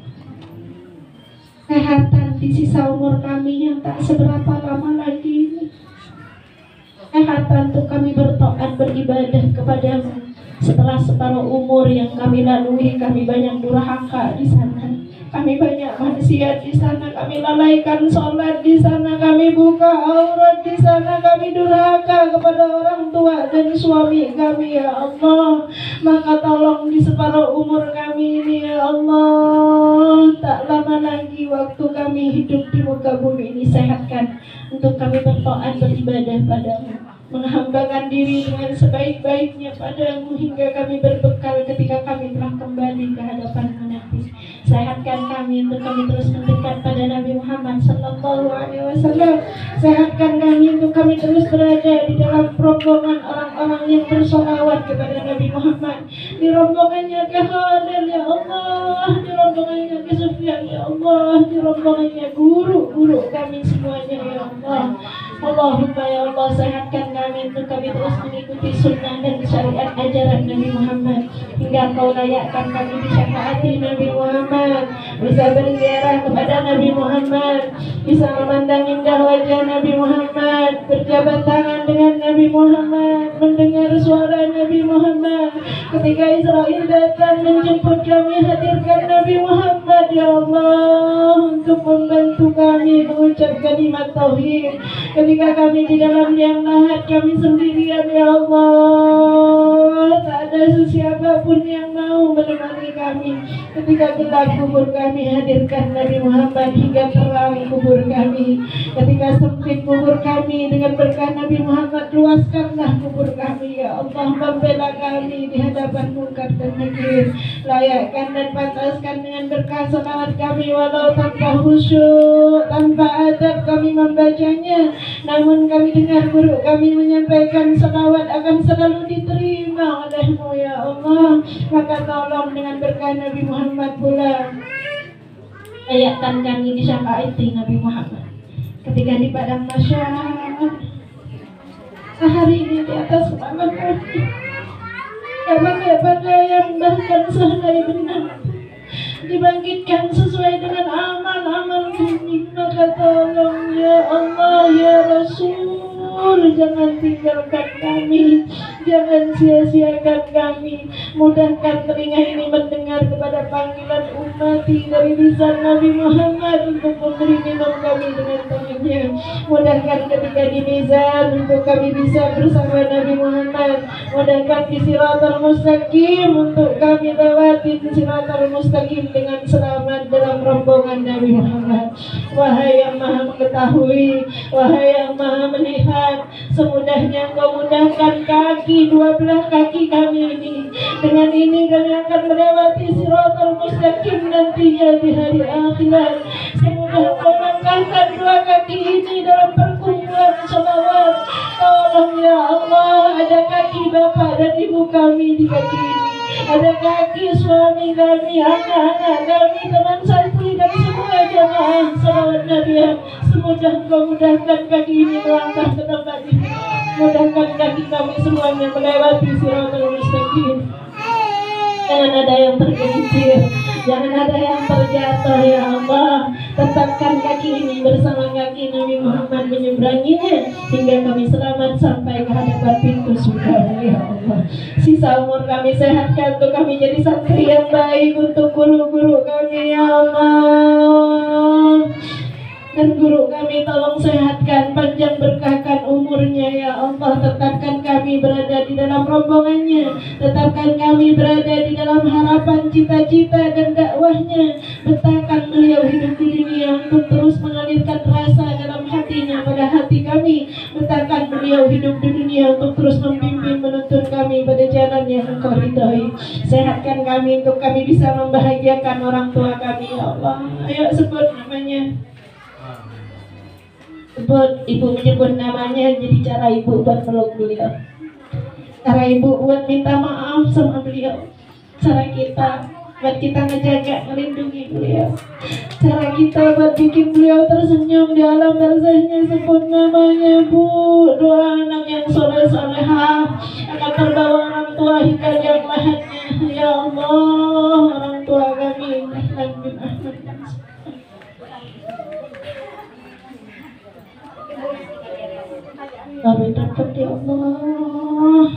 kesehatan di sisa umur kami yang tak seberapa lama lagi ini, kesehatan untuk kami beribadah kepadamu. Setelah separuh umur yang kami lalui, kami banyak durhaka di sana, kami banyak maksiat di sana, kami lalaikan sholat di sana, kami buka aurat di sana, kami durhaka kepada orang tua dan suami kami ya Allah. Maka tolong di separuh umur kami ini ya Allah, tak lama lagi waktu kami hidup di muka bumi ini, sehatkan untuk kami bertaat beribadah padamu, menghambakan diri dengan sebaik-baiknya padamu hingga kami berbekal ketika kami telah kembali ke hadapanmu nanti. Sehatkan kami untuk kami terus mendekat pada Nabi Muhammad Sallallahu Alaihi Wasallam. Sehatkan kami untuk kami terus berada di dalam rombongan orang-orang yang bersolawat kepada Nabi Muhammad. Di rombongannya ke Khalil ya Allah, di rombongannya ke Sufyan ya Allah, di rombongannya guru-guru kami semuanya ya Allah. Allahumma ya Allah, sehatkan kami untuk kami terus mengikuti sunnah dan syariat ajaran Nabi Muhammad hingga kau layakkan kami disyafaati Nabi Muhammad, bisa berziarah kepada Nabi Muhammad, bisa memandang indah wajah Nabi Muhammad, berjabat tangan dengan Nabi Muhammad, mendengar suara Nabi Muhammad. Ketika Israel datang menjemput kami, hadirkan Nabi Muhammad ya Allah untuk membantu kami mengucap kalimat tauhid. Ketika kami di dalam liang lahat, kami sendirian ya Allah, tak ada sesiapa pun yang mau menemani kami. Ketika gelap kubur kami, hadirkan Nabi Muhammad hingga terang kubur kami. Ketika sempit kubur kami, dengan berkah Nabi Muhammad luaskanlah kubur kami ya Allah. Membela kami di hadapan mungkar dan nakir, layakkan dan pantaskan dengan berkah salawat kami, walau tanpa khusyuk, tanpa adab kami membacanya, namun kami dengar guru kami menyampaikan salawat akan selalu diterima oleh-Mu ya Allah. Maka tolong dengan berkah Nabi Muhammad pula, layakkan kami disyafaati Nabi Muhammad ketika di padang mahsyar sehari ini di atas kepala kami, bangga-bangga yang bahkan sehelai benar dibangkitkan sesuai dengan amal-amal kami. Maka tolong ya Allah ya Rasul, jangan tinggalkan kami, jangan sia-siakan kami. Mudahkan telinga ini mendengar kepada panggilan ummati dari lisan Nabi Muhammad untuk memberi minum kami dengan tangannya. Mudahkan ketika di mizan untuk kami bisa bersama Nabi Muhammad. Mudahkan di siratal mustaqim untuk kami lewati di siratal mustaqim dengan selamat dalam rombongan Nabi Muhammad. Wahai yang maha mengetahui, wahai yang maha melihat, semudahnya Engkau mudahkan kaki, dua belah kaki kami ini. Dengan ini kami akan melewati siratal mustaqim nantinya di hari akhirat. Semoga Engkau langkahkan dua kaki ini dalam perkumpulan sholawat. Tolong ya Allah, ada kaki Bapak dan Ibu kami di kaki ini, ada kaki suami kami, anak-anak kami, teman santri dan semua jamaah salawat Nabi. Semoga Engkau mudahkan kaki ini melangkah ke tempat ini. Mudahkan kaki kami semuanya melewati siratal mustaqim. Jangan ada yang tergelincir, jangan ada yang terjatuh ya Allah. Tetapkan kaki ini bersama kaki Nabi Muhammad menyeberanginya hingga kami selamat sampai ke hadapan pintu surga ya Allah. Sisa umur kami sehatkan untuk kami jadi santri yang baik untuk guru-guru kami ya Allah. Dan guru kami tolong sehatkan, panjang berkahkan umurnya ya Allah. Tetapkan kami berada di dalam rombongannya, tetapkan kami berada di dalam harapan, cita-cita dan dakwahnya. Betahkan beliau hidup di dunia untuk terus mengalirkan rasa dalam hatinya pada hati kami. Betahkan beliau hidup di dunia untuk terus membimbing menuntun kami pada jalan yang Engkau ridhoi. Sehatkan kami untuk kami bisa membahagiakan orang tua kami ya Allah. Ayo sebut namanya. Sebut, ibu menyebut namanya, jadi cara ibu buat meluk beliau, cara ibu buat minta maaf sama beliau, cara kita buat kita ngejaga, melindungi beliau, cara kita buat bikin beliau tersenyum di alam barzahnya. Sebut namanya Bu. Doa anak yang soleh-solehah akan terbawa orang tua hingga yang lahannya ya Allah. Orang tua kami Ahmad bin Ahmad kami dapat ya Allah.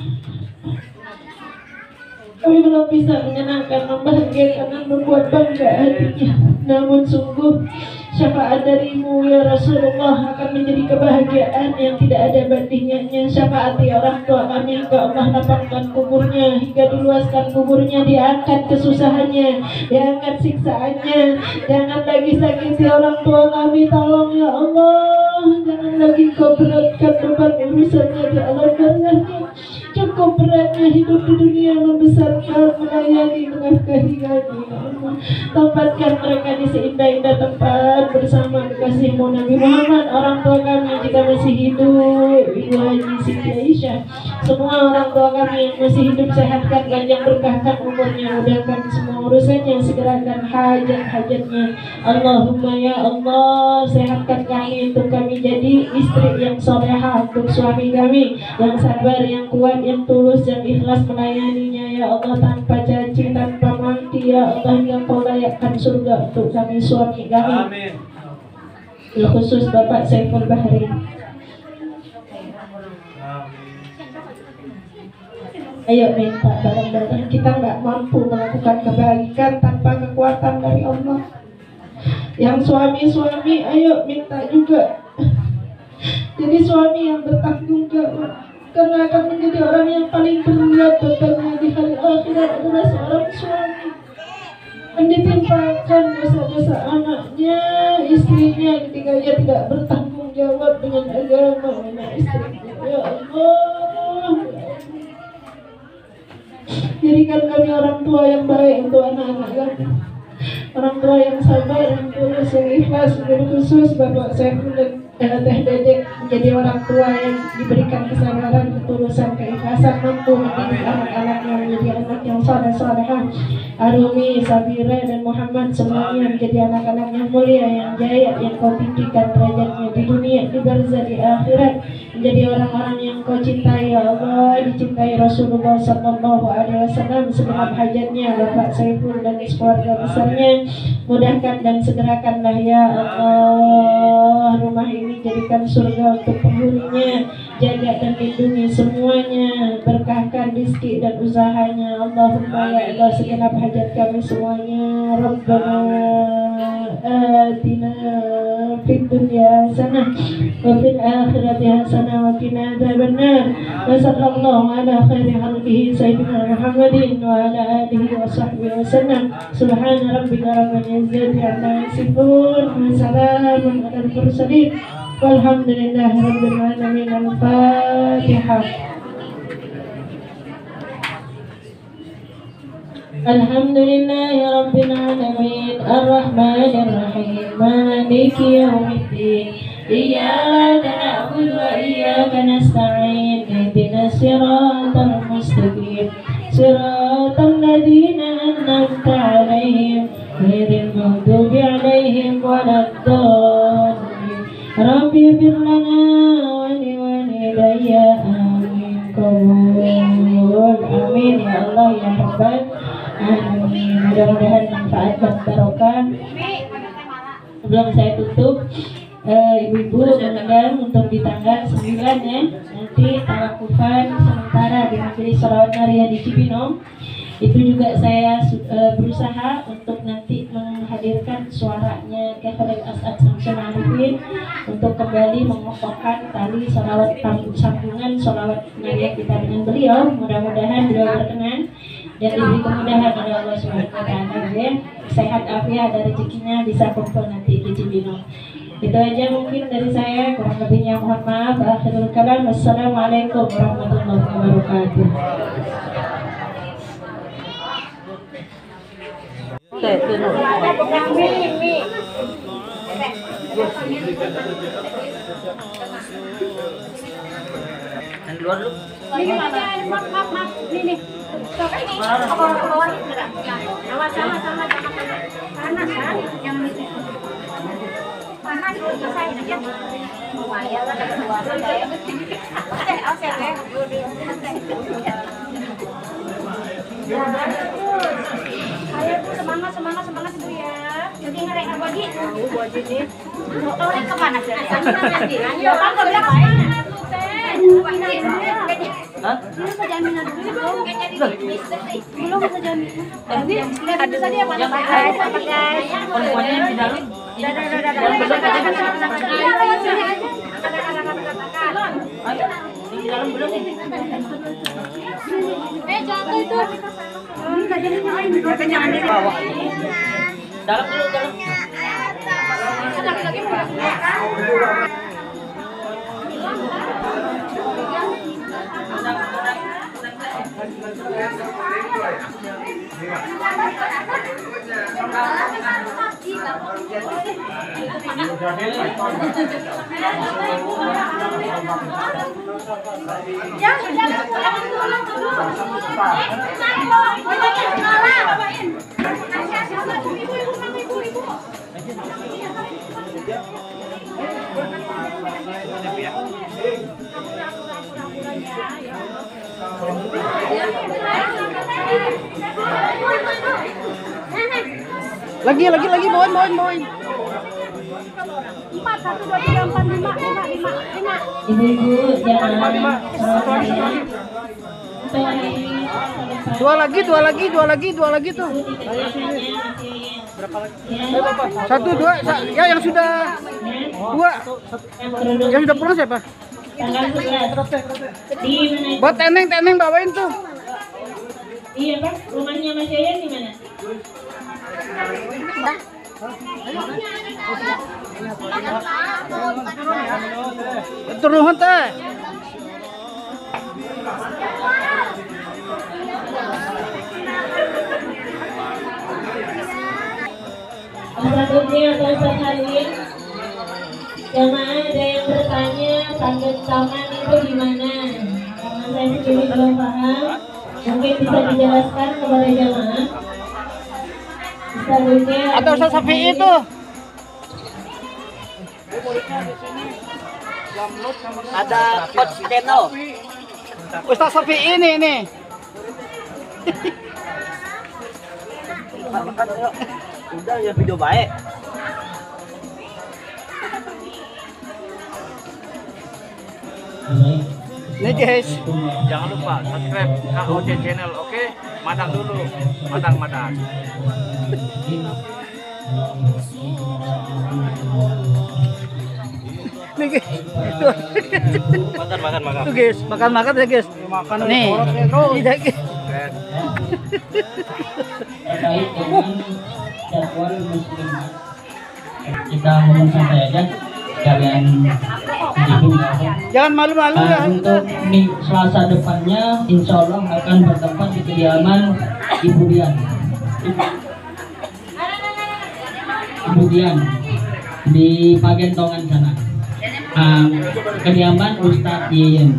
Kami belum bisa menyenangkan, membahagiakan dan membuat bangga hatinya. Namun sungguh syafaat darimu ya Rasulullah akan menjadi kebahagiaan yang tidak ada bandingannya. Syafaati orang tua kami hingga Allah lapangkan kuburnya, hingga diluaskan kuburnya, diangkat kesusahannya, diangkat siksaannya. Jangan lagi sakiti orang tua kami, tolong ya Allah. Jangan lagi kau beratkan beban urusannya di alam barzahnya. Cukup beratnya hidup di dunia, membesarkan, melayani, menafkahi kami. Tempatkan mereka di seindah-indah tempat bersama kekasihmu Nabi Muhammad. Orang tua kami jika masih hidup, Ibu Haji Siti Aisyah, semua orang tua kami yang masih hidup, sehatkan, panjang berkahkan umurnya, mudahkan semua urusannya, segerakan hajat-hajatnya. Allahumma ya Allah, sehatkan kami untuk kami jadi istri yang solehah untuk suami kami, yang sabar, yang kuat, yang tulus, yang ikhlas melayaninya ya Allah, tanpa caci, tanpa mati ya Allah, yang kau layakkan surga untuk kami suami kami. Amin. Khusus Bapak Saiful Bahri. Ayo minta bareng-bareng, kita nggak mampu melakukan kebaikan tanpa kekuatan dari Allah. Yang suami-suami ayo minta juga jadi suami yang bertanggung jawab, karena akan menjadi orang yang paling berat bebannya di hari akhirat adalah seorang suami yang ditimpakan dosa-dosa anaknya, istrinya, ketika ia tidak bertanggung jawab dengan agama anak istrinya. Ya Allah, jadikan kami orang tua yang baik untuk anak-anak kami, orang tua yang sabar, yang tulus, yang ikhlas. Khusus Bapak Saiful dan Teh Dedek menjadi orang tua yang diberikan kesabaran, ketulusan, keikhlasan, mampu mendidik anak-anaknya menjadi anak yang saleh-salehah. Arumi, Sabira, dan Muhammad semuanya menjadi anak-anak yang mulia, yang jaya, yang kau tinggikan derajatnya di dunia, di barzah, di akhirat, menjadi orang-orang yang kau cintai ya Allah, dicintai Rasulullah Sallallahu Alaihi Wasallam. Segenap hajatnya Bapak Saiful dan keluarga besarnya, mudahkan dan segerakanlah ya Allah. Rumah ini jadikan surga untuk penghuninya, jaga dan lindungi semuanya, berkahkan rizki dan usahanya. Allahumma ya Allah, segenap hajat kami semuanya. Rabbana atina fid dunya hasanah wa fil akhirati hasanah wa qina adzabannar. Wa sallallahu ala khairi khalqihi sayyidina Muhammadin wa ala alihi wa sahbihi wasallam. Subhana rabbika rabbil izzati amma yasifun wa salamun alal mursalin walhamdulillahi rabbil alamin. Al-Fatihah. Alhamdulillahi rabbil alamin ar-rahmanir rahim maliki yaumiddin iyyaka na'budu wa iyyaka nasta'in ihdinas siratal mustaqim siratal ladzina an'amta 'alaihim ghairil maghdubi 'alaihim waladdallin. Rabbi ighfir lana wa liwalidayya amin qabul. Amin ya Allah ya Rabbal alamin. Mudah-mudahan manfaat dan barokah. Sebelum saya tutup, ibu-ibu mengundang untuk di tanggal 9 ya, nanti tawakufan sementara di Majelis Sholawat Nariah di Cibinong. Itu juga saya berusaha untuk nanti menghadirkan suaranya Khalil As'ad Samsul Arifin untuk kembali mengokohkan tali sholawat sambungan sholawat nariah kita dengan beliau. Mudah-mudahan beliau berkenan dan diberi kemudahan oleh Allah Subhanahu wa Ta'ala, ya. Sehat afiat dan rezekinya bisa kumpul nanti di Cibinong. Itu aja mungkin dari saya, kurang lebihnya mohon maaf. Akhirul kalam, wassalamualaikum warahmatullahi wabarakatuh. Yang luar dulu. Ini maaf. Ini. Sama. Panas kan? Yang itu. Panas itu saya aja. Lumayan lah ada suara saya. Ayo Bu, semangat Bu ya. Jadi ngerek apa di? Bu aja nih. Oh, ini kemana sih? Ayo, kan bilang semangat Bu Teh. Hah? Belum ada jaminan dulu. Belum ada jaminan. Ada tadi apa? Guys, Perempuannya yang di dalam. Di dalam belum ini. Jatuh itu. Jangan Bawa. Dalam dulu, dalam. Lagi, bawain. 4, 1, 2, 3, 4, 5. Ibu-ibu jangan Dua lagi tuh. Satu, dua, ya yang sudah dua. Yang sudah pulang siapa? tanggal 11 di mana? Buat teneng bawain tuh. Iya Pak, rumahnya Mas Yayan di mana? Turun teh. Ustadznya atau Ustadz Halil, jamaah ada yang bertanya tanda tangan itu gimana? Karena saya sendiri belum paham, mungkin bisa dijelaskan kepada jamaah. Ustadznya Atau Ustadz Safi itu. Ada coach channel. Ustadz Safi ini. Makan yuk. Udah ya video baik. Nih guys. Jangan lupa subscribe KOC channel, oke? Madang dulu, madang. Nih guys. Makan. Tuh guys, makan ya guys. Nih. Iya guys. Terkait dengan dakwah muslimat, kita ngomong santai aja, kalian ibu Jangan malu-malu ya. untuk Selasa depannya insya Allah akan bertempat di kediaman Ibu Dian di Pagentongan sana, kediaman Ustadz Yeyen.